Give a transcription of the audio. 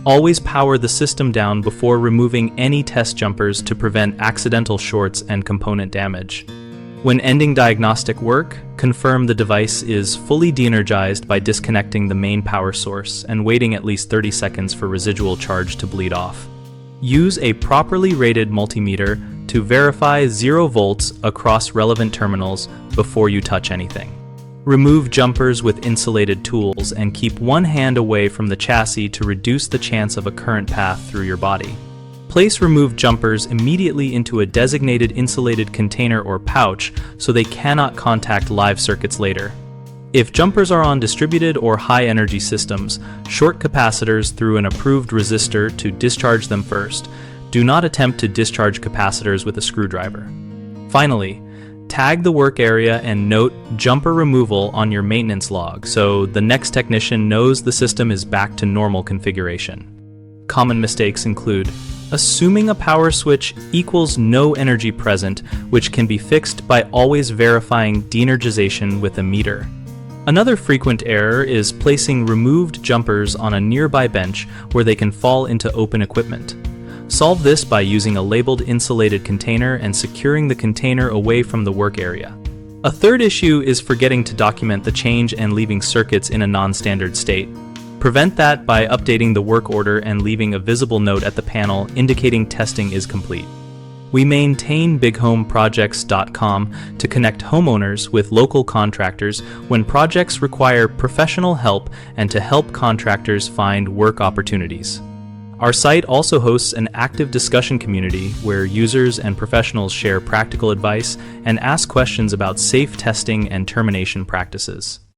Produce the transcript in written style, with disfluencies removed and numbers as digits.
Always power the system down before removing any test jumpers to prevent accidental shorts and component damage. When ending diagnostic work, confirm the device is fully deenergized by disconnecting the main power source and waiting at least 30 seconds for residual charge to bleed off. Use a properly rated multimeter to verify 0 volts across relevant terminals before you touch anything. Remove jumpers with insulated tools and keep one hand away from the chassis to reduce the chance of a current path through your body. Place removed jumpers immediately into a designated insulated container or pouch so they cannot contact live circuits later. If jumpers are on distributed or high-energy systems, short capacitors through an approved resistor to discharge them first. Do not attempt to discharge capacitors with a screwdriver. Finally, tag the work area and note jumper removal on your maintenance log so the next technician knows the system is back to normal configuration. Common mistakes include assuming a power switch equals no energy present, which can be fixed by always verifying deenergization with a meter. Another frequent error is placing removed jumpers on a nearby bench where they can fall into open equipment. Solve this by using a labeled insulated container and securing the container away from the work area. A third issue is forgetting to document the change and leaving circuits in a non-standard state. Prevent that by updating the work order and leaving a visible note at the panel indicating testing is complete. We maintain bighomeprojects.com to connect homeowners with local contractors when projects require professional help and to help contractors find work opportunities. Our site also hosts an active discussion community where users and professionals share practical advice and ask questions about safe testing and termination practices.